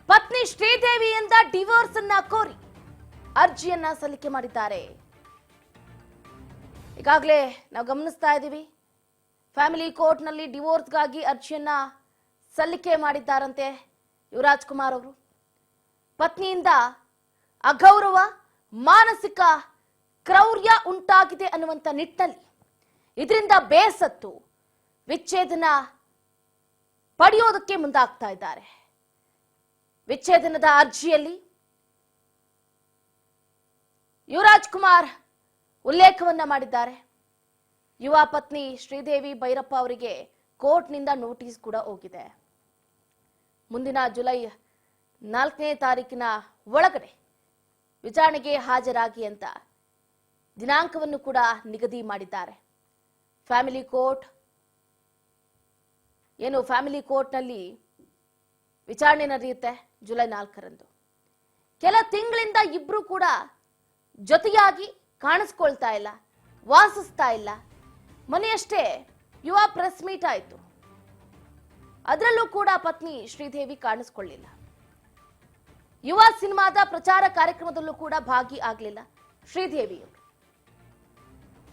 ಪತ್ನಿ ಶ್ರೀದೇವಿಯಿಂದ ಡಿವೋರ್ಸ್ ಅನ್ನ ಕೋರಿ ಅರ್ಜಿಯನ್ನ ಸಲ್ಲಿಕೆ ಮಾಡಿದ್ದಾರೆ. ಈಗಾಗಲೇ ನಾವು ಗಮನಿಸ್ತಾ ಇದ್ದೀವಿ, ಫ್ಯಾಮಿಲಿ ಕೋರ್ಟ್ನಲ್ಲಿ ಡಿವೋರ್ಸ್ಗಾಗಿ ಅರ್ಜಿಯನ್ನ ಸಲ್ಲಿಕೆ ಮಾಡಿದ್ದಾರಂತೆ ಯುವರಾಜ್ ಕುಮಾರ್ ಅವರು. ಪತ್ನಿಯಿಂದ ಅಗೌರವ, ಮಾನಸಿಕ ಕ್ರೌರ್ಯ ಉಂಟಾಗಿದೆ ಅನ್ನುವಂಥ ನಿಟ್ಟಿನಲ್ಲಿ ಇದರಿಂದ ಬೇಸತ್ತು ವಿಚ್ಛೇದನ ಪಡೆಯೋದಕ್ಕೆ ಮುಂದಾಗ್ತಾ ಇದ್ದಾರೆ. ವಿಚ್ಛೇದನದ ಅರ್ಜಿಯಲ್ಲಿ ಯುವರಾಜ್ ಕುಮಾರ್ ಉಲ್ಲೇಖವನ್ನ ಮಾಡಿದ್ದಾರೆ. ಯುವ ಪತ್ನಿ ಶ್ರೀದೇವಿ ಭೈರಪ್ಪ ಅವರಿಗೆ ಕೋರ್ಟ್ನಿಂದ ನೋಟಿಸ್ ಕೂಡ ಹೋಗಿದೆ. ಮುಂದಿನ ಜುಲೈ 4ನೇ ತಾರೀಕಿನ ಒಳಗಡೆ ವಿಚಾರಣೆಗೆ ಹಾಜರಾಗಿ ಅಂತ ದಿನಾಂಕವನ್ನು ಕೂಡ ನಿಗದಿ ಮಾಡಿದ್ದಾರೆ. ಫ್ಯಾಮಿಲಿ ಕೋರ್ಟ್ನಲ್ಲಿ ವಿಚಾರಣೆ ನಡೆಯುತ್ತೆ ಜುಲೈ 4ರಂದು. ಕೆಲ ತಿಂಗಳಿಂದ ಇಬ್ರು ಕೂಡ ಜೊತೆಯಾಗಿ ಕಾಣಿಸ್ಕೊಳ್ತಾ ಇಲ್ಲ, ವಾಸಿಸ್ತಾ ಇಲ್ಲ. ಮೊನ್ನೆಯಷ್ಟೇ ಯುವ ಪ್ರೆಸ್ ಮೀಟ್ ಆಯಿತು, ಅದರಲ್ಲೂ ಕೂಡ ಪತ್ನಿ ಶ್ರೀದೇವಿ ಕಾಣಿಸ್ಕೊಳ್ಳಿಲ್ಲ. ಯುವ ಸಿನಿಮಾದ ಪ್ರಚಾರ ಕಾರ್ಯಕ್ರಮದಲ್ಲೂ ಕೂಡ ಭಾಗಿ ಆಗಲಿಲ್ಲ ಶ್ರೀದೇವಿ.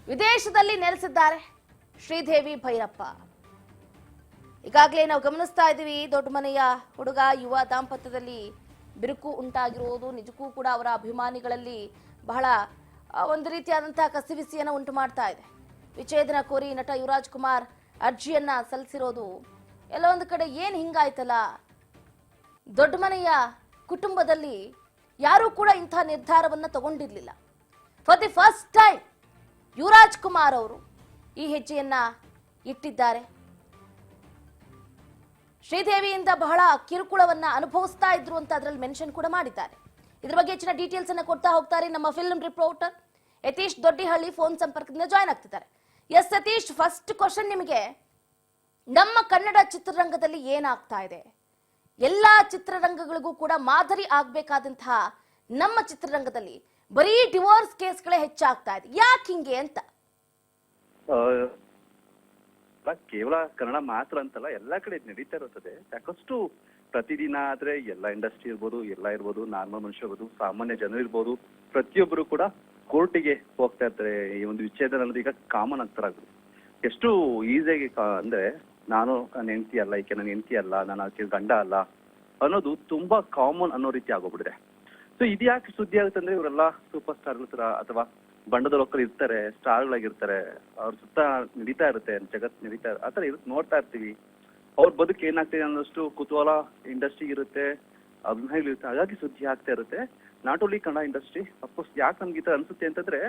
ವಿದೇಶದಲ್ಲಿ ನೆಲೆಸಿದ್ದಾರೆ ಶ್ರೀದೇವಿ ಭೈರಪ್ಪ. ಈಗಾಗಲೇ ನಾವು ಗಮನಿಸ್ತಾ ಇದ್ದೀವಿ, ದೊಡ್ಡ ಮನೆಯ ಹುಡುಗ ಯುವ ದಾಂಪತ್ಯದಲ್ಲಿ ಬಿರುಕು ಉಂಟಾಗಿರುವುದು ನಿಜಕ್ಕೂ ಕೂಡ ಅವರ ಅಭಿಮಾನಿಗಳಲ್ಲಿ ಬಹಳ ಒಂದು ರೀತಿಯಾದಂತಹ ಕಸಿವಿಸಿಯನ್ನು ಉಂಟು ಮಾಡ್ತಾ ಇದೆ. ವಿಚ್ಛೇದನ ಕೋರಿ ನಟ ಯುವರಾಜ್ ಕುಮಾರ್ ಅರ್ಜಿಯನ್ನ ಸಲ್ಲಿಸಿರೋದು ಎಲ್ಲ ಒಂದು ಕಡೆ ಏನ್ ಹಿಂಗಾಯ್ತಲ್ಲ, ದೊಡ್ಡ ಮನೆಯ ಕುಟುಂಬದಲ್ಲಿ ಯಾರೂ ಕೂಡ ಇಂಥ ನಿರ್ಧಾರವನ್ನ ತಗೊಂಡಿರ್ಲಿಲ್ಲ. For the first time Yuvaraj Kumar ಅವರು ಈ ಹೆಜ್ಜೆಯನ್ನ ಇಟ್ಟಿದ್ದಾರೆ. ಶ್ರೀದೇವಿಯಿಂದ ಬಹಳ ಕಿರುಕುಳವನ್ನ ಅನುಭವಿಸ್ತಾ ಇದ್ರು ಅಂತ ಅದರಲ್ಲಿ ಮೆನ್ಷನ್ ಕೂಡ ಮಾಡಿದ್ದಾರೆ. ಇದ್ರ ಬಗ್ಗೆ ಹೆಚ್ಚಿನ ಡೀಟೇಲ್ಸ್ ಅನ್ನ ಕೊಡ್ತಾ ಹೋಗ್ತಾರೆ ನಮ್ಮ ಫಿಲ್ಮ್ ರಿಪೋರ್ಟರ್ ಯತೀಶ್ ದೊಡ್ಡಿಹಳ್ಳಿ ಫೋನ್ ಸಂಪರ್ಕದಿಂದ ಜಾಯ್ನ್ ಆಗ್ತಿದ್ದಾರೆ. ಎಸ್ ಯತೀಶ್, ಫಸ್ಟ್ ಕ್ವಶನ್ ನಿಮಗೆ, ನಮ್ಮ ಕನ್ನಡ ಚಿತ್ರರಂಗದಲ್ಲಿ ಏನಾಗ್ತಾ ಇದೆ? ಎಲ್ಲಾ ಚಿತ್ರರಂಗಗಳಿಗೂ ಕೂಡ ಮಾದರಿ ಆಗ್ಬೇಕಾದಂತಹ ನಮ್ಮ ಚಿತ್ರರಂಗದಲ್ಲಿ ಬರೀ ಡಿವೋರ್ಸ್ ಕೇಸ್ಗಳೇ ಹೆಚ್ಚಾಗ್ತಾ ಇದೆ, ಯಾಕೆ ಹಿಂಗೆ ಅಂತ? ಕೇವಲ ಕನ್ನಡ ಮಾತ್ರ ಅಂತಲ್ಲ, ಎಲ್ಲಾ ಕಡೆ ನಡೀತಾ ಇರುತ್ತದೆ. ಸಾಕಷ್ಟು ಪ್ರತಿದಿನ ಆದ್ರೆ ಎಲ್ಲ ಇಂಡಸ್ಟ್ರಿ ಇರ್ಬೋದು, ಎಲ್ಲ ಇರ್ಬೋದು, ನಾರ್ಮಲ್ ಮನುಷ್ಯ ಇರ್ಬೋದು, ಸಾಮಾನ್ಯ ಜನರು ಇರ್ಬೋದು, ಪ್ರತಿಯೊಬ್ಬರು ಕೂಡ ಕೋರ್ಟಿಗೆ ಹೋಗ್ತಾ ಇರ್ತಾರೆ. ಈ ಒಂದು ವಿಚ್ಛೇದನ ಅನ್ನೋದು ಈಗ ಕಾಮನ್ ಆಗ್ತಾರ. ಎಷ್ಟು ಈಸಿಯಾಗಿ ಅಂದ್ರೆ ನಾನು ನನ್ನ ಹೆಂಡತಿ ಅಲ್ಲ, ಈಕೆ ನನ್ನ ಹೆಂಡತಿ ಅಲ್ಲ, ನಾನು ಆಕೆ ಗಂಡ ಅಲ್ಲ ಅನ್ನೋದು ತುಂಬಾ ಕಾಮನ್ ಅನ್ನೋ ರೀತಿ ಆಗೋಗ್ಬಿಟ್ಟಿದೆ. ಸೊ ಇದ್ಯಾಕೆ ಸುದ್ದಿ ಆಗುತ್ತೆ ಅಂದ್ರೆ, ಇವರೆಲ್ಲ ಸೂಪರ್ ಸ್ಟಾರ್ಗಳ ತರ ಅಥವಾ ಬಂಡದ ಲೋಕಲ್ ಇರ್ತಾರೆ, ಸ್ಟಾರ್ಗಳಾಗಿರ್ತಾರೆ, ಅವ್ರ ಸುತ್ತ ನಡೀತಾ ಇರುತ್ತೆ, ಜಗತ್ ನಡೀತಾ ಆತರ ಇರುತ್ತೆ, ನೋಡ್ತಾ ಇರ್ತೀವಿ. ಅವ್ರ ಬದುಕು ಏನಾಗ್ತಿದೆ ಅನ್ನೋಷ್ಟು ಕುತೂಹಲ ಇಂಡಸ್ಟ್ರಿ ಇರುತ್ತೆ, ಅಭಿಮಾನಿಗಳು ಇರುತ್ತೆ, ಹಾಗಾಗಿ ಸುದ್ದಿ ಆಗ್ತಾ ಇರುತ್ತೆ. Not only Kannada industry. Of course ಯಾಕೆ ನಮ್ಗೆ ಈ ತರ ಅನ್ಸುತ್ತೆ ಅಂತಂದ್ರೆ,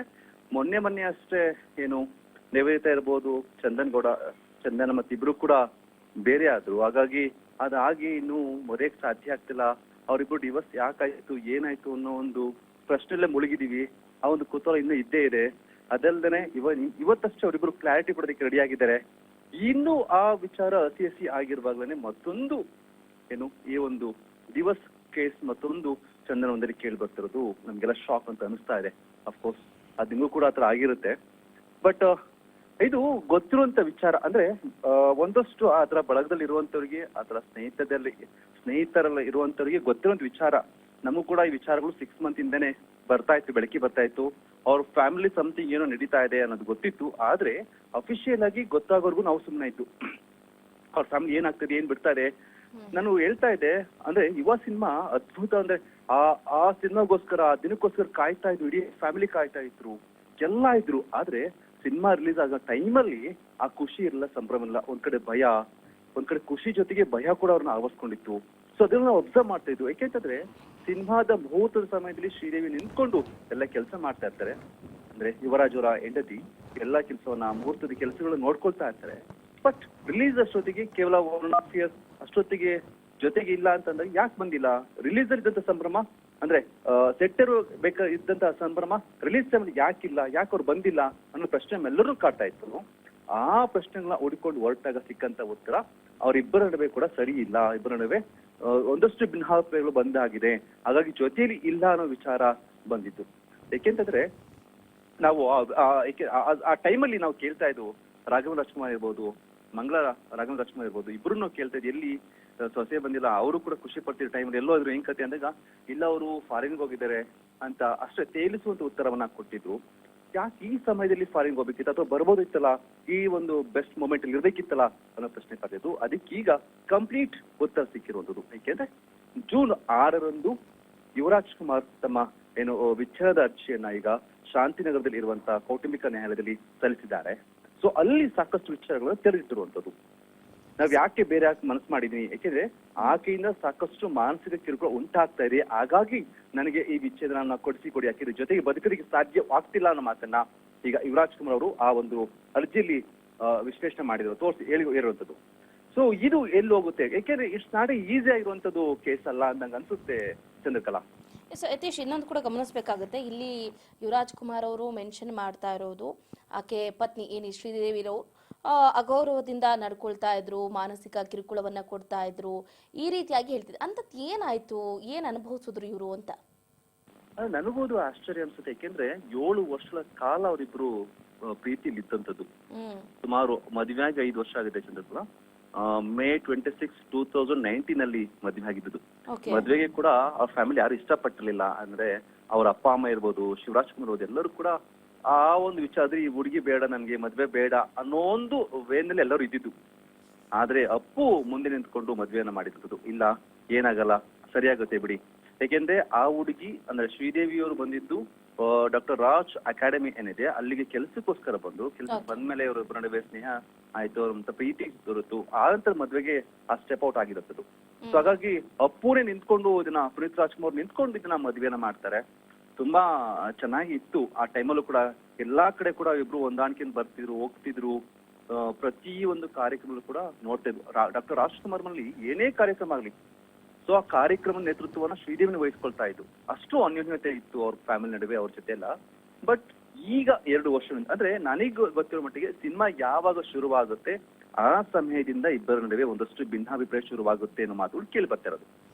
ಮೊನ್ನೆ ಅಷ್ಟೇ ಏನು ನಿವೇದಿತಾ ಇರ್ಬೋದು, ಚಂದನ ಮತ್ತೆ ಇಬ್ರು ಕೂಡ ಬೇರೆ ಆದ್ರು. ಹಾಗಾಗಿ ಅದಾಗಿ ಇನ್ನೂ ಮರೆಯಕ್ ಸಾಧ್ಯ ಆಗ್ತಿಲ್ಲ. ಅವ್ರಿಬ್ರು ಡಿವೋರ್ಸ್ ಯಾಕಾಯ್ತು, ಏನಾಯ್ತು ಅನ್ನೋ ಒಂದು ಪ್ರಶ್ನೆಲ್ಲೇ ಮುಳುಗಿದೀವಿ. ಆ ಒಂದು ಕುತೂಹಲ ಇನ್ನೂ ಇದ್ದೇ ಇದೆ. ಅದಲ್ದೇನೆ ಇವತ್ತಷ್ಟೇ ಅವರಿಬ್ರು ಕ್ಲಾರಿಟಿ ಕೊಡೋದಕ್ಕೆ ರೆಡಿ ಆಗಿದ್ದಾರೆ. ಇನ್ನು ಆ ವಿಚಾರ ಹಸಿ ಆಗಿರುವಾಗ್ಲೇನೆ ಮತ್ತೊಂದು ಏನು ಈ ಒಂದು ಡಿವೋರ್ಸ್ ಕೇಸ್ ಮತ್ತೊಂದು ಚಂದನ ಒಂದರಲ್ಲಿ ಕೇಳಿ ಬರ್ತಿರೋದು ನಮ್ಗೆಲ್ಲ ಶಾಕ್ ಅಂತ ಅನಿಸ್ತಾ ಇದೆ. ಅಫ್ಕೋರ್ಸ್ ಅದು ನಿಮಗೂ ಕೂಡ ಆತರ ಆಗಿರುತ್ತೆ. ಬಟ್ ಇದು ಗೊತ್ತಿರುವಂತ ವಿಚಾರ ಅಂದ್ರೆ, ಒಂದಷ್ಟು ಆತರ ಬಳಗದಲ್ಲಿ ಇರುವಂತವ್ರಿಗೆ, ಆತರ ಸ್ನೇಹಿತರಲ್ಲಿ ಇರುವಂತವ್ರಿಗೆ ಗೊತ್ತಿರುವಂತ ವಿಚಾರ. ನಮಗೂ ಕೂಡ ಈ ವಿಚಾರಗಳು 6 ಮಂತ್ ಇಂದಾನೆ ಬೆಳಕಿ ಬರ್ತಾ ಇತ್ತು. ಅವ್ರ ಫ್ಯಾಮಿಲಿ ಸಮಥಿಂಗ್ ಏನೋ ನಡೀತಾ ಇದೆ ಅನ್ನೋದು ಗೊತ್ತಿತ್ತು. ಆದ್ರೆ ಅಫಿಷಿಯಲ್ ಆಗಿ ಗೊತ್ತಾಗೋರ್ಗು ನಾವು ಸುಮ್ಮನೆ ಇತ್ತು. ಅವ್ರ ಫ್ಯಾಮಿಲಿ ಏನಾಗ್ತದೆ, ಏನ್ ಬಿಡ್ತಾ ಇದೆ. ನಾನು ಹೇಳ್ತಾ ಇದ್ದೆ ಅಂದ್ರೆ, ಯುವ ಸಿನಿಮಾ ಅದ್ಭುತ ಅಂದ್ರೆ ಆ ಸಿನಿಮಾಗೋಸ್ಕರ, ಆ ದಿನಕ್ಕೋಸ್ಕರ ಕಾಯ್ತಾ ಇದ್ರು, ಇಡೀ ಫ್ಯಾಮಿಲಿ ಕಾಯ್ತಾ ಇದ್ರು, ಎಲ್ಲ ಇದ್ರು. ಆದ್ರೆ ಸಿನಿಮಾ ರಿಲೀಸ್ ಆಗೋ ಟೈಮಲ್ಲಿ ಆ ಖುಷಿ ಇರಲ್ಲ, ಸಂಭ್ರಮ ಇಲ್ಲ. ಒಂದ್ ಕಡೆ ಭಯ, ಒಂದ್ ಕಡೆ ಖುಷಿ ಜೊತೆಗೆ ಭಯ ಕೂಡ ಅವ್ರನ್ನ ಆವರಿಸ್ಕೊಂಡಿತ್ತು. ಸೊ ಅದನ್ನ ನಾವು ಅಬ್ಸರ್ವ್ ಮಾಡ್ತಾ ಇದ್ವು. ಯಾಕೆಂತಂದ್ರೆ ಸಿನಿಮಾದ ಮುಹೂರ್ತದ ಸಮಯದಲ್ಲಿ ಶ್ರೀದೇವಿ ನಿಂತ್ಕೊಂಡು ಎಲ್ಲ ಕೆಲಸ ಮಾಡ್ತಾ ಇರ್ತಾರೆ. ಅಂದ್ರೆ ಯುವರಾಜ್ ಅವರ ಹೆಂಡತಿ ಎಲ್ಲಾ ಕೆಲಸವನ್ನ, ಮುಹೂರ್ತದ ಕೆಲಸಗಳನ್ನ ನೋಡ್ಕೊಳ್ತಾ ಇರ್ತಾರೆ. ಬಟ್ ರಿಲೀಸ್ ಅಷ್ಟೊತ್ತಿಗೆ ಕೇವಲ 1.5 years ಅಷ್ಟೊತ್ತಿಗೆ ಜೊತೆಗೆ ಇಲ್ಲ ಅಂತಂದ್ರೆ, ಯಾಕೆ ಬಂದಿಲ್ಲ? ರಿಲೀಸ್ ಅಲ್ಲಿ ಇದ್ದಂತ ಸಂಭ್ರಮ ಅಂದ್ರೆ ಸೆಟ್ಟರು ಇದ್ದಂತ ಸಂಭ್ರಮ ರಿಲೀಸ್ ಟೈಮ್ ಯಾಕಿಲ್ಲ, ಯಾಕೆ ಅವ್ರು ಬಂದಿಲ್ಲ ಅನ್ನೋ ಪ್ರಶ್ನೆ ಎಲ್ಲರೂ ಕಾಡ್ತಾ ಇತ್ತು. ಆ ಪ್ರಶ್ನೆಗಳನ್ನ ಹುಡುಕೊಂಡು ಹೊರಟಾಗ ಸಿಕ್ಕಂತ ಉತ್ತರ, ಅವರಿಬ್ಬರ ನಡುವೆ ಕೂಡ ಸರಿ ಇಲ್ಲ, ಇಬ್ಬರ ನಡುವೆ ಒಂದಷ್ಟು ಭಿನ್ನಾಭಿಪ್ರಾಯಗಳು ಬಂದಾಗಿದೆ. ಹಾಗಾಗಿ ಜೊತೆಯಲ್ಲಿ ಇಲ್ಲ ಅನ್ನೋ ವಿಚಾರ ಬಂದಿತ್ತು. ಯಾಕೆಂತಂದ್ರೆ ನಾವು ಆ ಟೈಮಲ್ಲಿ ನಾವು ಕೇಳ್ತಾ ಇದ್ವು, ರಾಘವೇಂದ್ರ ರಾಜ್ಕುಮಾರ್ ಇರ್ಬೋದು, ರಾಘವೇಂದ್ರ ರಾಜ್ಕುಮಾರ್ ಇರ್ಬೋದು, ಇಬ್ರು ನಾವು ಕೇಳ್ತಾ ಇದ್ವಿ, ಎಲ್ಲಿ ಸೊಸೆ ಬಂದಿಲ್ಲ, ಅವರು ಕೂಡ ಖುಷಿ ಪಡ್ತಿರೋ ಟೈಮಲ್ಲಿ ಎಲ್ಲೋ ಆದ್ರು ಹೆಂಗ್ ಕತೆ ಅಂದಾಗ ಇಲ್ಲ ಅವರು ಫಾರಿನ್ಗೆ ಹೋಗಿದ್ದಾರೆ ಅಂತ ಅಷ್ಟೇ ತೇಲಿಸುವಂತ ಉತ್ತರವನ್ನ ಕೊಟ್ಟಿದ್ರು. ಯಾಕೆ ಈ ಸಮಯದಲ್ಲಿ ಫಾರಿನ್ಗೆ ಹೋಗ್ಬೇಕಿತ್ತು ಅಥವಾ ಬರ್ಬೋದಿತ್ತಲ್ಲ, ಈ ಒಂದು ಬೆಸ್ಟ್ ಮೂಮೆಂಟ್ ಅಲ್ಲಿ ಇರ್ಬೇಕಿತ್ತಲ್ಲ ಅನ್ನೋ ಪ್ರಶ್ನೆ ಕಾದಿದ್ದು. ಅದಕ್ಕೀಗ ಕಂಪ್ಲೀಟ್ ಉತ್ತರ ಸಿಕ್ಕಿರುವಂತದ್ದು. ಯಾಕೆಂದ್ರೆ ಜೂನ್ 6ರಂದು ಯುವರಾಜ್ ಕುಮಾರ್ ತಮ್ಮ ಏನು ವಿಚ್ಛೇದದ ಅರ್ಜಿಯನ್ನ ಈಗ ಶಾಂತಿನಗರದಲ್ಲಿ ಇರುವಂತಹ ಕೌಟುಂಬಿಕ ನ್ಯಾಯಾಲಯದಲ್ಲಿ ಸಲ್ಲಿಸಿದ್ದಾರೆ. ಸೊ ಅಲ್ಲಿ ಸಾಕಷ್ಟು ವಿಚಾರಗಳನ್ನು ತೆರೆದಿಟ್ಟಿರುವಂತದ್ದು. ನಾವ್ ಯಾಕೆ ಬೇರೆ ಮನಸ್ಸು ಮಾಡಿದೀನಿ, ಯಾಕೆಂದ್ರೆ ಆಕೆಯಿಂದ ಸಾಕಷ್ಟು ಮಾನಸಿಕ ಕಿರುಕುಳ ಉಂಟಾಗ್ತಾ ಇದೆ, ಹಾಗಾಗಿ ನನಗೆ ಈ ವಿಚ್ಛೇದನ ಕೊಡಿ, ಯಾಕೆಂದ್ರೆ ಜೊತೆಗೆ ಬದುಕೋದಕ್ಕೆ ಸಾಧ್ಯವಾಗ್ತಿಲ್ಲ ಅನ್ನೋ ಮಾತನ್ನ ಈಗ ಯುವರಾಜ್ ಕುಮಾರ್ ಅವರು ಆ ಒಂದು ಅರ್ಜಿಯಲ್ಲಿ ವಿಶ್ಲೇಷಣೆ ಮಾಡಿದ್ರು, ಹೇಳಿರುವಂತದ್ದು. ಸೊ ಇದು ಎಲ್ಲಿ ಹೋಗುತ್ತೆ, ಯಾಕೆಂದ್ರೆ ಇಷ್ಟು ನಾಡೆ ಈಸಿ ಆಗಿರುವಂತದ್ದು ಕೇಸ್ ಅಲ್ಲ ಅಂದಂಗ ಅನ್ಸುತ್ತೆ ಚಂದ್ರಕಲಾ. ಯತೀಶ್, ಇನ್ನೊಂದು ಕೂಡ ಗಮನಿಸಬೇಕಾಗುತ್ತೆ. ಇಲ್ಲಿ ಯುವರಾಜ್ ಕುಮಾರ್ ಅವರು ಮೆನ್ಷನ್ ಮಾಡ್ತಾ ಇರೋದು ಆಕೆ ಪತ್ನಿ ಏನು ಶ್ರೀದೇವಿರವರು ಅಗೌರವದಿಂದ ನಡ್ಕೊಳ್ತಾ ಇದ್ರು, ಮಾನಸಿಕ ಕಿರುಕುಳವನ್ನ ಕೊಡ್ತಾ ಇದ್ರು, ಈ ರೀತಿಯಾಗಿ ಹೇಳ್ತಿದ್ರು. ಅಂತದ್ ಏನಾಯ್ತು, ಏನ್ ಅನುಭವಿಸಿದ್ರು ಇವರು ಅಂತ ನನಗೂ ಅದು ಆಶ್ಚರ್ಯ ಅನ್ಸುತ್ತೆ. ಯಾಕೆಂದ್ರೆ 7 ವರ್ಷಗಳ ಕಾಲ ಅವರಿಬ್ರು ಪ್ರೀತಿಲಿ ಇದ್ದಂಥದ್ದು. ಸುಮಾರು ಮದುವೆ ಆಗಿ 5 ವರ್ಷ ಆಗಿದೆ ಚಂದ್ರಕಲಾ. ಮೇ 26, 2019 ಅಲ್ಲಿ ಮದುವೆ ಆಗಿದ್ದು. ಮದ್ವೆಗೆ ಕೂಡ ಅವ್ರ ಫ್ಯಾಮಿಲಿ ಯಾರು ಇಷ್ಟಪಟ್ಟಿರ್ಲಿಲ್ಲ. ಅಂದ್ರೆ ಅವ್ರ ಅಪ್ಪ ಅಮ್ಮ ಇರ್ಬೋದು, ಶಿವರಾಜ್ ಕುಮಾರ್ ಇರ್ಬೋದು, ಎಲ್ಲರೂ ಕೂಡ ಆ ಒಂದು ವಿಚಾರದಲ್ಲಿ ಈ ಹುಡುಗಿ ಬೇಡ, ನನ್ಗೆ ಮದ್ವೆ ಬೇಡ ಅನ್ನೋ ಒಂದು ವೇನಲ್ಲಿ ಎಲ್ಲರೂ ಇದ್ದಿದ್ದು. ಆದ್ರೆ ಅಪ್ಪು ಮುಂದೆ ನಿಂತ್ಕೊಂಡು ಮದ್ವೆಯನ್ನ ಮಾಡಿದ್ದು. ಇಲ್ಲ, ಏನಾಗಲ್ಲ, ಸರಿಯಾಗುತ್ತೆ ಬಿಡಿ. ಯಾಕೆಂದ್ರೆ ಆ ಹುಡುಗಿ ಅಂದ್ರೆ ಶ್ರೀದೇವಿಯವರು ಬಂದಿದ್ದು ಡಾಕ್ಟರ್ ರಾಜ್ ಅಕಾಡೆಮಿ ಏನಿದೆ ಅಲ್ಲಿಗೆ ಕೆಲಸಕ್ಕೋಸ್ಕರ ಕೆಲ್ಸಕ್ಕೆ ಬಂದ್ಮೇಲೆ ಇವ್ರ ನಡುವೆ ಸ್ನೇಹ ಆಯ್ತು, ಅವ್ರ ಪ್ರೀತಿ ದೊರೆತು ಆ ನಂತರ ಮದ್ವೆಗೆ ಆ ಸ್ಟೆಪ್ ಔಟ್ ಆಗಿರುತ್ತದು. ಸೊ ಹಾಗಾಗಿ ಅಪ್ಪುನೇ ನಿಂತ್ಕೊಂಡು ಇದನ್ನ ಪುನೀತ್ ರಾಜ್ಕುಮಾರ್ ನಿಂತ್ಕೊಂಡು ಇದನ್ನ ಮದ್ವೆನ ಮಾಡ್ತಾರೆ. ತುಂಬಾ ಚೆನ್ನಾಗಿ ಇತ್ತು. ಆ ಟೈಮಲ್ಲೂ ಕೂಡ ಎಲ್ಲಾ ಕಡೆ ಕೂಡ ಇಬ್ರು ಹೊಂದಾಣಿಕೆಯಿಂದ ಬರ್ತಿದ್ರು, ಹೋಗ್ತಿದ್ರು. ಪ್ರತಿ ಒಂದು ಕಾರ್ಯಕ್ರಮಗಳು ಕೂಡ ನೋಡ್ತಾ ಇದ್ರು. ಡಾಕ್ಟರ್ ರಾಜ್ಕುಮಾರ್ ಮನೇಲಿ ಏನೇ ಕಾರ್ಯಕ್ರಮ ಆಗ್ಲಿ, ಸೊ ಆ ಕಾರ್ಯಕ್ರಮ ನೇತೃತ್ವವನ್ನ ಶ್ರೀದೇವಿನ ವಹಿಸ್ಕೊಳ್ತಾ ಇದ್ದು. ಅಷ್ಟು ಅನ್ಯೋನ್ಯತೆ ಇತ್ತು ಅವ್ರ ಫ್ಯಾಮಿಲಿ ನಡುವೆ, ಅವ್ರ ಜೊತೆ ಎಲ್ಲ. ಬಟ್ ಈಗ 2 ವರ್ಷದಿಂದ ಅಂದ್ರೆ ನನಗೆ ಗೊತ್ತಿರೋ ಮಟ್ಟಿಗೆ ಸಿನಿಮಾ ಯಾವಾಗ ಶುರುವಾಗುತ್ತೆ ಆ ಸಮಯದಿಂದ ಇಬ್ಬರ ನಡುವೆ ಒಂದಷ್ಟು ಭಿನ್ನಾಭಿಪ್ರಾಯ ಶುರುವಾಗುತ್ತೆ ಅನ್ನೋ ಮಾತುಗಳು ಕೇಳಿ ಬರ್ತಾ ಇರೋದು.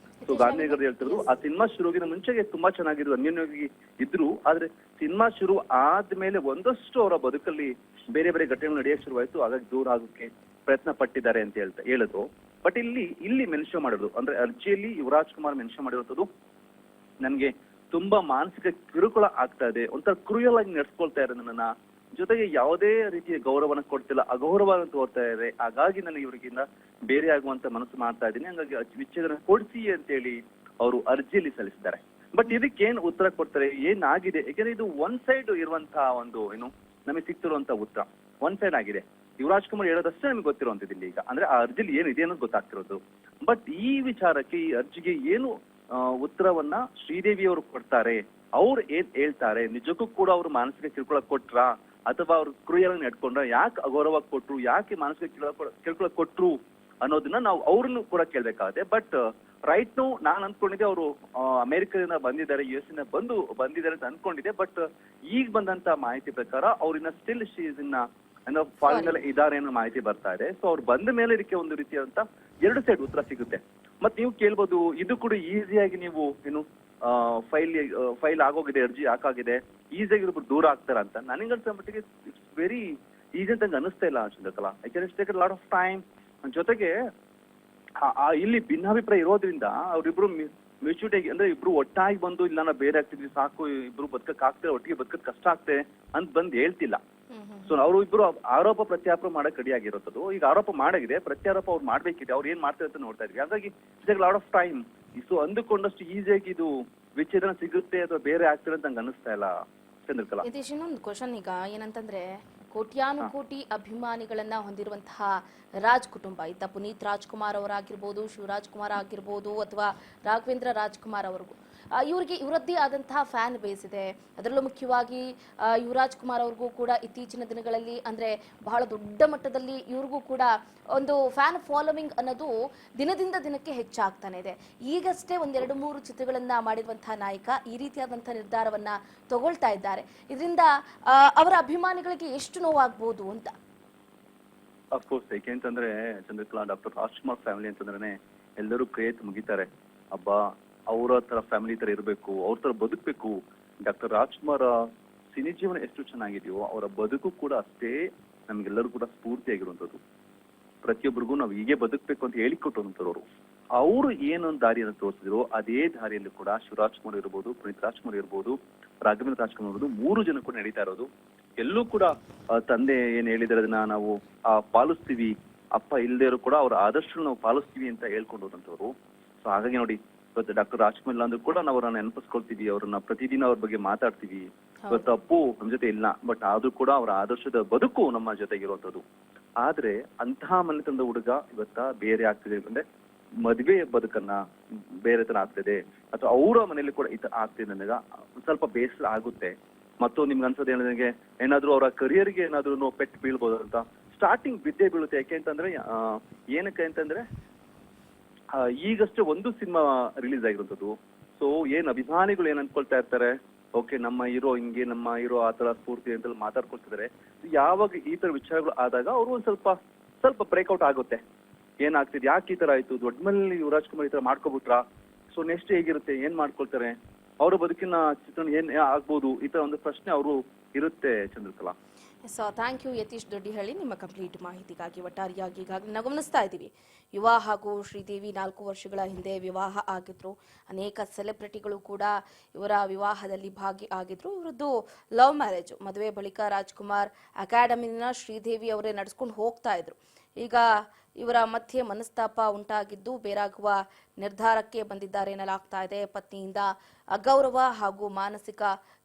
ಸೊ ಗಾಂಧಿನಗರ ಹೇಳ್ತಿದ್ರು ಆ ಸಿನಿಮಾ ಶುರುವಿನ ಮುಂಚೆಗೆ ತುಂಬಾ ಚೆನ್ನಾಗಿದ್ರು, ಅನ್ಯೋನ್ಯವಾಗಿ ಇದ್ರು. ಆದ್ರೆ ಸಿನಿಮಾ ಶುರು ಆದ್ಮೇಲೆ ಒಂದಷ್ಟು ಅವರ ಬದುಕಲ್ಲಿ ಬೇರೆ ಬೇರೆ ಘಟನೆಗಳು ನಡೆಯಕ್ಕೆ ಶುರುವಾಯ್ತು. ಹಾಗಾಗಿ ದೂರ ಆಗೋಕೆ ಪ್ರಯತ್ನ ಪಟ್ಟಿದ್ದಾರೆ ಅಂತ ಹೇಳಿದ್ರು. ಬಟ್ ಇಲ್ಲಿ ಮೆನ್ಷನ್ ಮಾಡಿರೋದು ಅಂದ್ರೆ ಅರ್ಜಿಯಲ್ಲಿ ಯುವರಾಜ್ ಕುಮಾರ್ ಮೆನ್ಷನ್ ಮಾಡಿರುವಂತದ್ದು, ನನ್ಗೆ ತುಂಬಾ ಮಾನಸಿಕ ಕಿರುಕುಳ ಆಗ್ತಾ ಇದೆ, ಒಂಥರ ಕ್ರೂಯಲ್ ಆಗಿ ನಡ್ಸ್ಕೊಳ್ತಾ ಇದ್ದಾರೆ ನನ್ನ ಜೊತೆಗೆ, ಯಾವುದೇ ರೀತಿಯ ಗೌರವನ ಕೊಡ್ತಿಲ್ಲ, ಅಗೌರವ ತೋರ್ತಾ ಇದೆ. ಹಾಗಾಗಿ ನನಗೆ ಇವರಿಗಿಂತ ಬೇರೆ ಆಗುವಂತ ಮನಸ್ಸು ಮಾಡ್ತಾ ಇದ್ದೀನಿ, ಹಂಗಾಗಿ ವಿಚ್ಛೇದನ ಕೊಡಿಸಿ ಅಂತೇಳಿ ಅವರು ಅರ್ಜಿಯಲ್ಲಿ ಸಲ್ಲಿಸಿದ್ದಾರೆ. ಬಟ್ ಇದಕ್ಕೇನ್ ಉತ್ತರ ಕೊಡ್ತಾರೆ, ಏನಾಗಿದೆ, ಯಾಕೆಂದ್ರೆ ಇದು ಒನ್ ಸೈಡ್ ಇರುವಂತಹ ಒಂದು ಏನು ನಮಗೆ ಸಿಗ್ತಿರುವಂತ ಉತ್ತರ ಒನ್ ಸೈಡ್ ಆಗಿದೆ. ಯುವರಾಜ್ ಕುಮಾರ್ ಹೇಳೋದಷ್ಟೇ ನಮ್ಗೆ ಗೊತ್ತಿರುವಂತದ್ದು ಈಗ, ಅಂದ್ರೆ ಆ ಅರ್ಜಿಲಿ ಏನಿದೆ ಅನ್ನೋದು ಗೊತ್ತಾಗ್ತಿರೋದು. ಬಟ್ ಈ ವಿಚಾರಕ್ಕೆ, ಈ ಅರ್ಜಿಗೆ ಏನು ಉತ್ತರವನ್ನ ಶ್ರೀದೇವಿ ಅವರು ಕೊಡ್ತಾರೆ, ಅವ್ರು ಏನ್ ಹೇಳ್ತಾರೆ, ನಿಜಕ್ಕೂ ಕೂಡ ಅವ್ರು ಮಾನಸಿಕ ಕಿರುಕುಳ ಕೊಟ್ರಾ ಅಥವಾ ಅವ್ರು ಕ್ರೂಯಲ್ ನಡ್ಕೊಂಡ್ರ, ಯಾಕೆ ಅಗೌರವ ಕೊಟ್ರು, ಯಾಕೆ ಮಾನಸಿಕ ಕಿರುಕುಳ ಕೊಟ್ರು ಅನ್ನೋದನ್ನ ನಾವು ಅವ್ರನ್ನು ಕೂಡ ಕೇಳ್ಬೇಕಾಗುತ್ತೆ. ಬಟ್ ರೈಟ್ ನೌ ನಾನ್ ಅನ್ಕೊಂಡಿದ್ದೆ ಅವರು ಅಮೆರಿಕದಿಂದ ಬಂದಿದ್ದಾರೆ, US ಇಂದ ಬಂದಿದ್ದಾರೆ ಅಂತ ಅನ್ಕೊಂಡಿದ್ದೆ. ಬಟ್ ಈಗ ಬಂದಂತ ಮಾಹಿತಿ ಪ್ರಕಾರ ಅವ್ರಿನ್ನ ಸ್ಟಿಲ್ ಫಾರಿನ್ ಅಲ್ಲಿ ಇದಾರೆ ಅನ್ನೋ ಮಾಹಿತಿ ಬರ್ತಾ ಇದೆ. ಸೊ ಅವ್ರು ಬಂದ ಮೇಲೆ ಇದಕ್ಕೆ ಒಂದು ರೀತಿಯಾದಂತ 2 ಸೈಡ್ ಉತ್ತರ ಸಿಗುತ್ತೆ. ಮತ್ ನೀವು ಕೇಳ್ಬೋದು, ಇದು ಕೂಡ ಈಸಿಯಾಗಿ ನೀವು ಏನು ಫೈಲ್ ಆಗೋಗಿದೆ, ಅರ್ಜಿ ಹಾಕಾಗಿದೆ, ಈಸಿಯಾಗಿ ಇವ್ರು ದೂರ ಆಗ್ತಾರ ಅಂತ ನನಗನ್ಸೋ ಮಟ್ಟಿಗೆ ಇಟ್ಸ್ ವೆರಿ ಈಸಿ ಅಂತ ಅನಿಸ್ತಾ ಇಲ್ಲ ಚಂದ್ರಕಲಾ. ಯಾಕೆಂದ್ರೆ it's take a lot of time. ಜೊತೆಗೆ ಇಲ್ಲಿ ಭಿನ್ನಾಭಿಪ್ರಾಯ ಇರೋದ್ರಿಂದ ಅವ್ರಿಬ್ರು ಮ್ಯೂಚುಟಿ ಅಂದ್ರೆ ಇಬ್ರು ಒಟ್ಟಾಗಿ ಬಂದು ಇಲ್ಲ ನಾ ಬೇರೆ ಆಗ್ತಿದ್ವಿ, ಸಾಕು ಇಬ್ರು ಬದುಕಕ್ ಆಗ್ತದೆ, ಒಟ್ಟಿಗೆ ಬದುಕಕ್ ಕಷ್ಟ ಆಗ್ತದೆ ಅಂತ ಬಂದು ಹೇಳ್ತಿಲ್ಲ. ಸೊ ಅವರು ಇಬ್ರು ಆರೋಪ ಪ್ರತ್ಯಾರೋಪ ಮಾಡಕ್ ರೆಡಿ ಆಗಿರೋದು. ಈಗ ಆರೋಪ ಮಾಡಾಗಿದೆ, ಪ್ರತ್ಯಾರೋಪ ಅವ್ರು ಮಾಡ್ಬೇಕಿದೆ, ಅವ್ರು ಏನ್ ಮಾಡ್ತಾರೆ ಅಂತ ನೋಡ್ತಾ ಇದ್ವಿ. ಹಾಗಾಗಿ it's lot of time. So ಅಂದುಕೊಂಡಷ್ಟು ಈಸಿಯಾಗಿ ಇದು ವಿಚ್ಛೇದನ ಸಿಗುತ್ತೆ ಅಥವಾ ಬೇರೆ ಆಗ್ತಾರೆ ಅಂತ ನಂಗೆ ಅನಿಸ್ತಾ ಇಲ್ಲ ಚಂದ್ರಕಲಾ. ಯತೀಶ್, ಇನ್ನೊಂದು ಕ್ವಶನ್ ಈಗ ಏನಂತಂದ್ರೆ, ಕೋಟ್ಯಾನುಕೋಟಿ ಅಭಿಮಾನಿಗಳನ್ನ ಹೊಂದಿರುವಂತಹ ರಾಜ್ ಕುಟುಂಬ, ಇತ್ತ ಪುನೀತ್ ರಾಜ್ಕುಮಾರ್ ಅವರಾಗಿರ್ಬೋದು, ಶಿವರಾಜ್ ಕುಮಾರ್ ಆಗಿರ್ಬೋದು, ಅಥವಾ ರಾಘವೇಂದ್ರ ರಾಜ್ಕುಮಾರ್ ಅವ್ರಿಗೂ ಇವರಿಗೆ ಇವರದ್ದೇ ಆದಂತಹ ಫ್ಯಾನ್ ಬೇಸ್ ಇದೆ. ಅದರಲ್ಲೂ ಮುಖ್ಯವಾಗಿ ಯುವರಾಜ್ ಕುಮಾರ್ ಅವ್ರಿಗೂ ಕೂಡ ಇತ್ತೀಚಿನ ದಿನಗಳಲ್ಲಿ ಅಂದ್ರೆ ಬಹಳ ದೊಡ್ಡ ಮಟ್ಟದಲ್ಲಿ ಇವ್ರಿಗೂ ಕೂಡ ಒಂದು ಫ್ಯಾನ್ ಫಾಲೋವಿಂಗ್ ಅನ್ನೋದು ದಿನದಿಂದ ದಿನಕ್ಕೆ ಹೆಚ್ಚಾಗ್ತಾನೆ ಇದೆ. ಈಗಷ್ಟೇ 1-2-3 ಚಿತ್ರಗಳನ್ನ ಮಾಡಿರುವಂತಹ ನಾಯಕ ಈ ರೀತಿಯಾದಂತಹ ನಿರ್ಧಾರವನ್ನ ತಗೊಳ್ತಾ ಇದ್ದಾರೆ. ಇದರಿಂದ ಅವರ ಅಭಿಮಾನಿಗಳಿಗೆ ಎಷ್ಟು ನೋವಾಗ್ಬೋದು ಅಂತ. ಅಫ್ಕೋರ್ಸ್, ಏಕೆಂತಂದ್ರೆ ಚಂದ್ರಕಲಾ, ಡಾಕ್ಟರ್ ರಾಜ್ಕುಮಾರ್ ಫ್ಯಾಮಿಲಿ ಅಂತಂದ್ರೆ ಎಲ್ಲರೂ ಕೈ ಮುಗಿತಾರೆ. ಹಬ್ಬ ಅವರ ತರ ಫ್ಯಾಮಿಲಿ ತರ ಇರಬೇಕು, ಅವ್ರ ತರ ಬದುಕಬೇಕು. ಡಾಕ್ಟರ್ ರಾಜ್ಕುಮಾರ್ ಸಿನಿ ಜೀವನ ಎಷ್ಟು ಚೆನ್ನಾಗಿದೆಯೋ ಅವರ ಬದುಕು ಕೂಡ ಅಷ್ಟೇ ನಮ್ಗೆಲ್ಲರೂ ಕೂಡ ಸ್ಫೂರ್ತಿಯಾಗಿರುವಂತದ್ದು. ಪ್ರತಿಯೊಬ್ಬರಿಗೂ ನಾವು ಹೀಗೆ ಬದುಕಬೇಕು ಅಂತ ಹೇಳಿಕೊಟ್ಟಂತವ್ರು. ಅವರು ಏನೊಂದು ದಾರಿಯನ್ನು ತೋರಿಸಿದ್ರು ಅದೇ ದಾರಿಯಲ್ಲಿ ಕೂಡ ಶಿವರಾಜ್ ಕುಮಾರ್ ಇರ್ಬೋದು, ಪುನೀತ್ ರಾಜ್ಕುಮಾರ್ ಇರ್ಬೋದು, ರಾಘವೇಂದ್ರ ರಾಜ್ಕುಮಾರ್ ಇರ್ಬೋದು, 3 ಜನ ಕೂಡ ನಡೀತಾ ಇರೋದು. ಎಲ್ಲೂ ಕೂಡ ತಂದೆ ಏನ್ ಹೇಳಿದಾರೆ ಅದನ್ನ ನಾವು ಪಾಲಿಸ್ತೀವಿ, ಅಪ್ಪ ಇಲ್ದೇ ಇರೋ ಕೂಡ ಅವ್ರ ಆದರ್ಶ ನಾವು ಪಾಲಿಸ್ತೀವಿ ಅಂತ ಹೇಳ್ಕೊಂಡು ಹೋದಂತವ್ರು. ಸೊ ಹಾಗಾಗಿ ನೋಡಿ, ಇವತ್ತು ಡಾಕ್ಟರ್ ರಾಜ್ಕುಮಾರ್ ಇಲ್ಲ ಅಂದ್ರೂ ಕೂಡ ನಾವು ಅವ್ರನ್ನ ನೆನಪಿಸ್ಕೊಳ್ತೀವಿ, ಅವ್ರನ್ನ ಪ್ರತಿದಿನ ಅವ್ರ ಬಗ್ಗೆ ಮಾತಾಡ್ತೀವಿ. ಇವತ್ತು ಅಪ್ಪು ನಮ್ ಜೊತೆ ಇಲ್ಲ, ಬಟ್ ಆದ್ರೂ ಕೂಡ ಅವರ ಆದರ್ಶದ ಬದುಕು ನಮ್ಮ ಜೊತೆಗಿರುವಂತದ್ದು. ಆದ್ರೆ ಅಂತಹ ಮನೆತನದ ಹುಡುಗ ಇವತ್ತ ಬೇರೆ ಆಗ್ತಿದೆ ಅಂದ್ರೆ ಮದ್ವೆ ಬದುಕನ್ನ ಬೇರೆ ತರ ಆಗ್ತಿದೆ, ಅಥವಾ ಅವರ ಮನೆಯಲ್ಲಿ ಕೂಡ ಈ ತರ ಆಗ್ತಿದೆ ಅಂದಾಗ ಸ್ವಲ್ಪ ಬೇಸರ ಆಗುತ್ತೆ. ಮತ್ತು ನಿಮ್ಗೆ ಅನ್ಸೋದು ಏನಂದ್ರೆ ಏನಾದ್ರು ಅವರ ಕರಿಯರ್ಗೆ ಏನಾದ್ರು ಪೆಟ್ಟು ಬೀಳ್ಬೋದು ಅಂತ. ಸ್ಟಾರ್ಟಿಂಗ್ ಬಿದ್ದೇ ಬೀಳುತ್ತೆ. ಯಾಕೆ ಅಂತಂದ್ರೆ ಏನಕ್ಕೆ ಅಂತಂದ್ರೆ ಈಗಷ್ಟೇ ಒಂದು ಸಿನಿಮಾ ರಿಲೀಸ್ ಆಗಿರುವಂತದ್ದು. ಸೊ ಏನ್ ಅಭಿಮಾನಿಗಳು ಏನ್ ಅನ್ಕೊಳ್ತಾ ಇರ್ತಾರೆ, ಓಕೆ ನಮ್ಮ ಹೀರೋ ಹಿಂಗೆ, ನಮ್ಮ ಹೀರೋ ಆತರ ಸ್ಫೂರ್ತಿ ಅಂತ ಮಾತಾಡ್ಕೊಳ್ತಿದ್ದಾರೆ. ಯಾವಾಗ ಈ ತರ ವಿಚಾರಗಳು ಆದಾಗ ಅವರು ಒಂದ್ ಸ್ವಲ್ಪ ಬ್ರೇಕ್ಔಟ್ ಆಗುತ್ತೆ. ಏನಾಗ್ತಿದೆ, ಯಾಕೆ ಈ ತರ ಆಯ್ತು, ದೊಡ್ಡ ಮನೇಲಿ ಯುವರಾಜ್ ಕುಮಾರ್ ಈ ತರ ಮಾಡ್ಕೊಬಿಟ್ರಾ, ಸೊ ನೆಕ್ಸ್ಟ್ ಹೇಗಿರುತ್ತೆ, ಏನ್ ಮಾಡ್ಕೊಳ್ತಾರೆ, ಅವರ ಬದುಕಿನ ಚಿತ್ರಣ ಏನ್ ಆಗ್ಬೋದು, ಈ ತರ ಒಂದು ಪ್ರಶ್ನೆ ಅವರು ಇರುತ್ತೆ Chandrakala. So thank you Yathish Doddihalli, ನಿಮ್ಮ ಕಂಪ್ಲೀಟ್ ಮಾಹಿತಿಗಾಗಿ. ಒಟ್ಟಾರೆಯಾಗಿ ಈಗಾಗಲೇ ನಾವು ಗಮನಿಸ್ತಾ ಇದ್ದೀವಿ, ಯುವ ಹಾಗೂ ಶ್ರೀದೇವಿ 4 ವರ್ಷಗಳ ಹಿಂದೆ ವಿವಾಹ ಆಗಿದ್ರು. ಅನೇಕ ಸೆಲೆಬ್ರಿಟಿಗಳು ಕೂಡ ಇವರ ವಿವಾಹದಲ್ಲಿ ಭಾಗಿಯಾಗಿದ್ರು. ಇವರದ್ದು ಲವ್ ಮ್ಯಾರೇಜ್. ಮದುವೆ ಬಳಿಕ ರಾಜ್ಕುಮಾರ್ ಅಕಾಡೆಮಿನ ಶ್ರೀದೇವಿ ಅವರೇ ನಡೆಸ್ಕೊಂಡು ಹೋಗ್ತಾ ಇದ್ರು. ಈಗ ಇವರ ಮಧ್ಯೆ ಮನಸ್ತಾಪ ಉಂಟಾಗಿದ್ದು ಬೇರಾಗುವ ನಿರ್ಧಾರಕ್ಕೆ ಬಂದಿದ್ದಾರೆ ಎನ್ನಲಾಗ್ತಾ ಇದೆ. ಪತ್ನಿಯಿಂದ ಅಗೌರವ ಹಾಗೂ ಮಾನಸಿಕ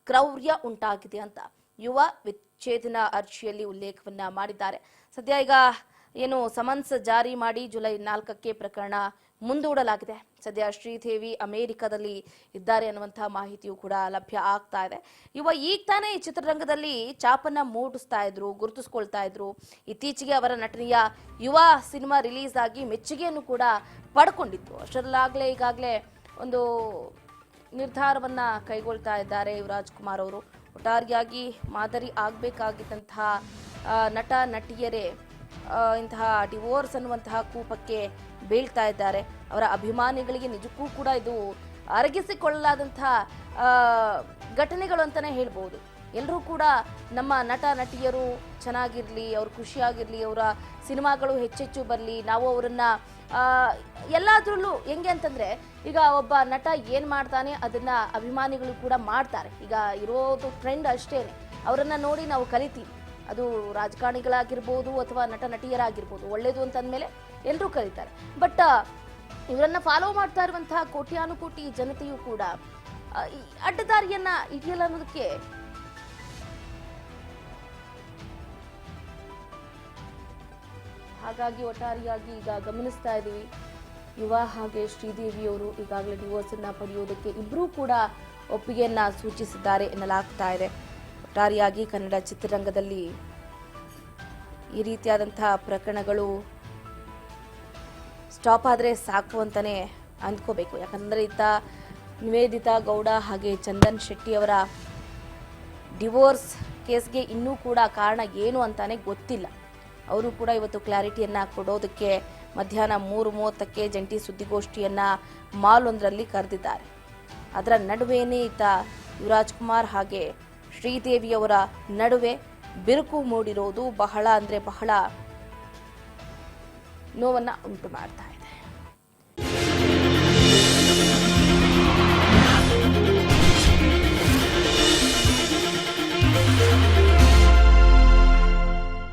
ಕ್ರೌರ್ಯ ಉಂಟಾಗಿದೆ ಅಂತ ಯುವ ವಿಚ್ಛೇದನ ಅರ್ಜಿಯಲ್ಲಿ ಉಲ್ಲೇಖವನ್ನ ಮಾಡಿದ್ದಾರೆ. ಸದ್ಯ ಈಗ ಏನು ಸಮನ್ಸ್ ಜಾರಿ ಮಾಡಿ ಜುಲೈ 4ಕ್ಕೆ ಪ್ರಕರಣ ಮುಂದೂಡಲಾಗಿದೆ. ಸದ್ಯ ಶ್ರೀದೇವಿ ಅಮೆರಿಕದಲ್ಲಿ ಇದ್ದಾರೆ ಅನ್ನುವಂತಹ ಮಾಹಿತಿಯು ಕೂಡ ಲಭ್ಯ ಆಗ್ತಾ ಇದೆ. ಯುವ ಈಗ ತಾನೇ ಈ ಚಿತ್ರರಂಗದಲ್ಲಿ ಚಾಪನ್ನ ಮೂಡಿಸ್ತಾ ಇದ್ರು, ಗುರುತಿಸ್ಕೊಳ್ತಾ ಇದ್ರು. ಇತ್ತೀಚೆಗೆ ಅವರ ನಟನೆಯ ಯುವ ಸಿನಿಮಾ ರಿಲೀಸ್ ಆಗಿ ಮೆಚ್ಚುಗೆಯನ್ನು ಕೂಡ ಪಡ್ಕೊಂಡಿತ್ತು. ಅಷ್ಟರಲ್ಲಾಗಲೇ ಈಗಾಗಲೇ ಒಂದು ನಿರ್ಧಾರವನ್ನ ಕೈಗೊಳ್ತಾ ಇದ್ದಾರೆ ಯುವರಾಜ್ ಕುಮಾರ್ ಅವರು. ಒಟ್ಟಾರೆಯಾಗಿ ಮಾದರಿ ಆಗಬೇಕಾಗಿದ್ದಂತಹ ನಟ ನಟಿಯರೇ ಇಂತಹ ಡಿವೋರ್ಸ್ ಅನ್ನುವಂತಹ ಕೂಪಕ್ಕೆ ಬೀಳ್ತಾ ಇದ್ದಾರೆ. ಅವರ ಅಭಿಮಾನಿಗಳಿಗೆ ನಿಜಕ್ಕೂ ಕೂಡ ಇದು ಅರಗಿಸಿಕೊಳ್ಳಲಾದಂತಹ ಘಟನೆಗಳು ಅಂತಾನೆ ಹೇಳ್ಬೋದು. ಎಲ್ಲರೂ ಕೂಡ ನಮ್ಮ ನಟ ನಟಿಯರು ಚೆನ್ನಾಗಿರ್ಲಿ, ಅವ್ರು ಖುಷಿಯಾಗಿರ್ಲಿ, ಅವರ ಸಿನಿಮಾಗಳು ಹೆಚ್ಚೆಚ್ಚು ಬರಲಿ, ನಾವು ಅವರನ್ನ ಎಲ್ಲಾದ್ರಲ್ಲೂ ಹೆಂಗೆ ಅಂತಂದ್ರೆ ಈಗ ಒಬ್ಬ ನಟ ಏನ್ ಮಾಡ್ತಾನೆ ಅದನ್ನ ಅಭಿಮಾನಿಗಳು ಕೂಡ ಮಾಡ್ತಾರೆ. ಈಗ ಇರೋದು ಟ್ರೆಂಡ್ ಅಷ್ಟೇನೆ, ಅವರನ್ನ ನೋಡಿ ನಾವು ಕಲಿತೀವಿ. ಅದು ರಾಜಕಾರಣಿಗಳಾಗಿರ್ಬೋದು ಅಥವಾ ನಟ ನಟಿಯರಾಗಿರ್ಬೋದು, ಒಳ್ಳೇದು ಅಂತಂದ್ಮೇಲೆ ಎಲ್ಲರೂ ಕಲಿತಾರೆ. ಬಟ್ ಇವರನ್ನ ಫಾಲೋ ಮಾಡ್ತಾ ಇರುವಂತಹ ಕೋಟ್ಯಾನುಕೋಟಿ ಜನತೆಯು ಕೂಡ ಅಡ್ಡದಾರಿಯನ್ನ ಹಿಡಿಯಲ್ಲ ಅನ್ನೋದಕ್ಕೆ ಹಾಗಾಗಿ ಒಟ್ಟಾರೆಯಾಗಿ ಈಗ ಗಮನಿಸ್ತಾ ಇದ್ದೀವಿ, ಯುವ ಹಾಗೆ ಶ್ರೀದೇವಿಯವರು ಈಗಾಗಲೇ ಡಿವೋರ್ಸ್ ಅನ್ನ ಪಡೆಯುವುದಕ್ಕೆ ಇಬ್ಬರೂ ಕೂಡ ಒಪ್ಪಿಗೆಯನ್ನ ಸೂಚಿಸಿದ್ದಾರೆ ಎನ್ನಲಾಗ್ತಾ ಇದೆ. ಒಟ್ಟಾರೆಯಾಗಿ ಕನ್ನಡ ಚಿತ್ರರಂಗದಲ್ಲಿ ಈ ರೀತಿಯಾದಂತಹ ಪ್ರಕರಣಗಳು ಸ್ಟಾಪ್ ಆದರೆ ಸಾಕು ಅಂತಾನೆ ಅಂದ್ಕೋಬೇಕು. ಯಾಕಂದ್ರೆ ಇತ್ತ ನಿವೇದಿತಾ ಗೌಡ ಹಾಗೆ ಚಂದನ್ ಶೆಟ್ಟಿ ಅವರ ಡಿವೋರ್ಸ್ ಕೇಸ್ಗೆ ಇನ್ನೂ ಕೂಡ ಕಾರಣ ಏನು ಅಂತಾನೆ ಗೊತ್ತಿಲ್ಲ. ಅವರು ಕೂಡ ಇವತ್ತು ಕ್ಲಾರಿಟಿಯನ್ನ ಕೊಡೋದಕ್ಕೆ ಮಧ್ಯಾಹ್ನ 3:30ಕ್ಕೆ ಜಂಟಿ ಸುದ್ದಿಗೋಷ್ಠಿಯನ್ನ ಮಾಲ್ ಒಂದರಲ್ಲಿ ಕರೆದಿದ್ದಾರೆ. ಅದರ ನಡುವೆನೇ ಈತ ಯುವರಾಜ್ ಕುಮಾರ್ ಹಾಗೆ ಶ್ರೀದೇವಿಯವರ ನಡುವೆ ಬಿರುಕು ಮೂಡಿರೋದು ಬಹಳ ಅಂದ್ರೆ ಬಹಳ ನೋವನ್ನ ಉಂಟು ಮಾಡ್ತಾ ಇದೆ.